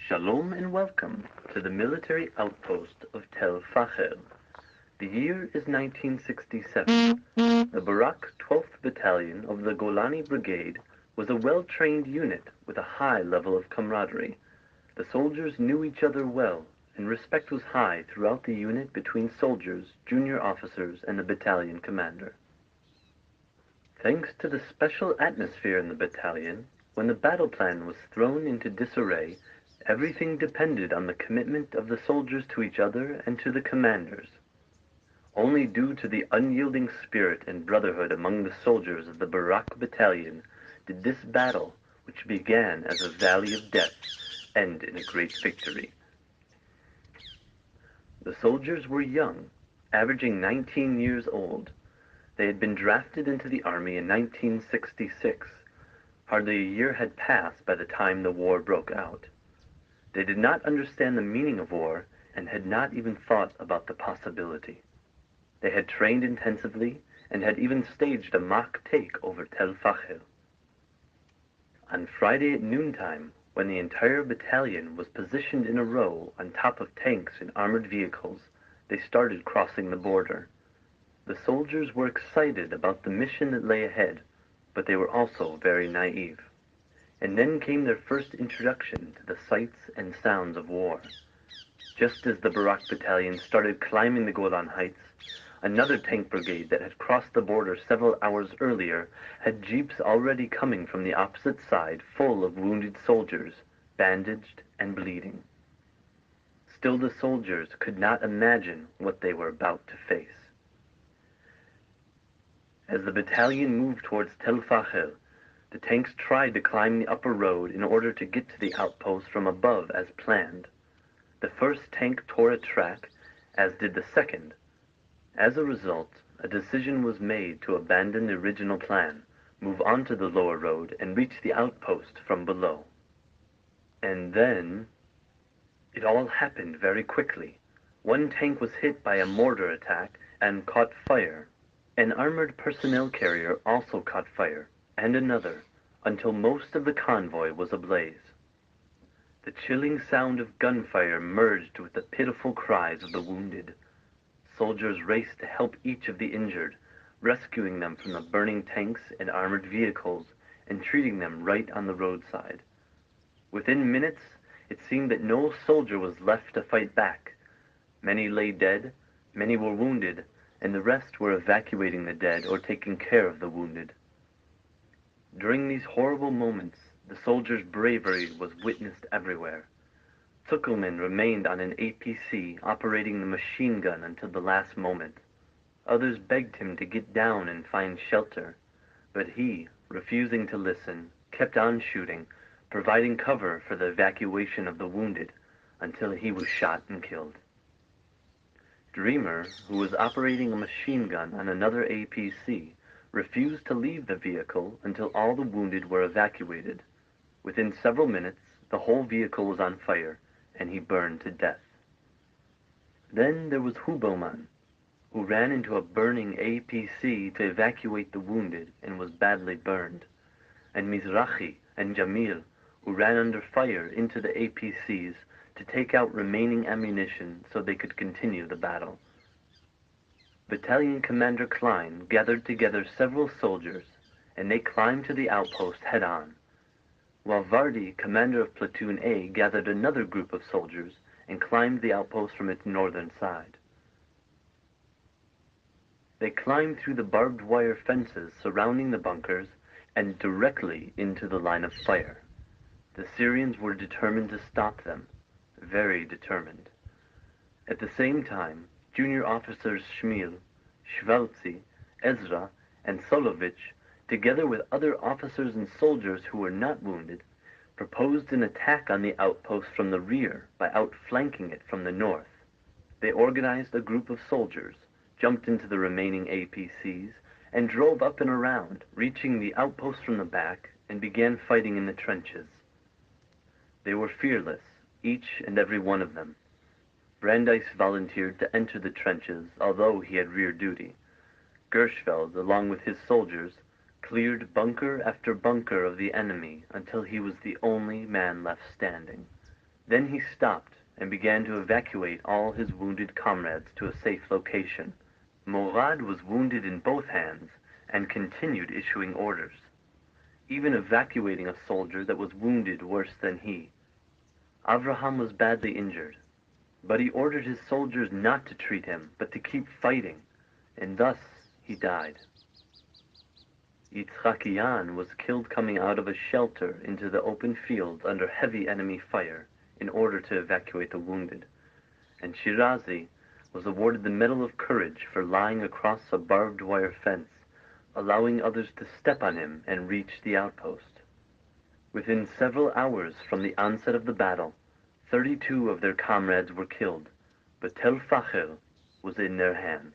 Shalom and welcome to the military outpost of Tel Faher. The year is 1967. The Barak 12th Battalion of the Golani Brigade was a well-trained unit with a high level of camaraderie. The soldiers knew each other well, and respect was high throughout the unit between soldiers, junior officers, and the battalion commander. Thanks to the special atmosphere in the battalion, when the battle plan was thrown into disarray, everything depended on the commitment of the soldiers to each other and to the commanders. Only due to the unyielding spirit and brotherhood among the soldiers of the Barak Battalion did this battle, which began as a valley of death, end in a great victory. The soldiers were young, averaging 19 years old. They had been drafted into the army in 1966. Hardly a year had passed by the time the war broke out. They did not understand the meaning of war and had not even thought about the possibility. They had trained intensively and had even staged a mock take over Tel Faher. On Friday at noontime, when the entire battalion was positioned in a row on top of tanks and armored vehicles, they started crossing the border. The soldiers were excited about the mission that lay ahead, but they were also very naive. And then came their first introduction to the sights and sounds of war. Just as the Barak Battalion started climbing the Golan Heights, another tank brigade that had crossed the border several hours earlier had jeeps already coming from the opposite side full of wounded soldiers, bandaged and bleeding. Still the soldiers could not imagine what they were about to face. As the battalion moved towards Tel Faher, the tanks tried to climb the upper road in order to get to the outpost from above as planned. The first tank tore a track, as did the second. As a result, a decision was made to abandon the original plan, move onto the lower road, and reach the outpost from below. And then, it all happened very quickly. One tank was hit by a mortar attack and caught fire. An armored personnel carrier also caught fire, and another, until most of the convoy was ablaze. The chilling sound of gunfire merged with the pitiful cries of the wounded. Soldiers raced to help each of the injured, rescuing them from the burning tanks and armored vehicles and treating them right on the roadside. Within minutes, it seemed that no soldier was left to fight back. Many lay dead, many were wounded, and the rest were evacuating the dead or taking care of the wounded. During these horrible moments, the soldiers' bravery was witnessed everywhere. Zuckelman remained on an APC operating the machine gun until the last moment. Others begged him to get down and find shelter, but he, refusing to listen, kept on shooting, providing cover for the evacuation of the wounded until he was shot and killed. Dreamer, who was operating a machine gun on another APC, refused to leave the vehicle until all the wounded were evacuated. Within several minutes, the whole vehicle was on fire, and he burned to death. Then there was Hubelmann, who ran into a burning APC to evacuate the wounded and was badly burned, and Mizrahi and Jamil, who ran under fire into the APCs to take out remaining ammunition so they could continue the battle. Battalion Commander Klein gathered together several soldiers, and they climbed to the outpost head-on, while Vardy, commander of Platoon A, gathered another group of soldiers and climbed the outpost from its northern side. They climbed through the barbed wire fences surrounding the bunkers and directly into the line of fire. The Syrians were determined to stop them, very determined. At the same time, junior officers Shmil, Shvaltzi, Ezra, and Solovich, together with other officers and soldiers who were not wounded, proposed an attack on the outpost from the rear by outflanking it from the north. They organized a group of soldiers, jumped into the remaining APCs, and drove up and around, reaching the outpost from the back, and began fighting in the trenches. They were fearless, each and every one of them. Brandeis volunteered to enter the trenches, although he had rear duty. Gershfeld, along with his soldiers, cleared bunker after bunker of the enemy until he was the only man left standing. Then he stopped and began to evacuate all his wounded comrades to a safe location. Morad was wounded in both hands and continued issuing orders, even evacuating a soldier that was wounded worse than he. Avraham was badly injured, but he ordered his soldiers not to treat him, but to keep fighting, and thus he died. Yitzchakian was killed coming out of a shelter into the open field under heavy enemy fire in order to evacuate the wounded, and Shirazi was awarded the Medal of Courage for lying across a barbed wire fence, allowing others to step on him and reach the outpost. Within several hours from the onset of the battle, 32 of their comrades were killed, but Tel Faher was in their hands.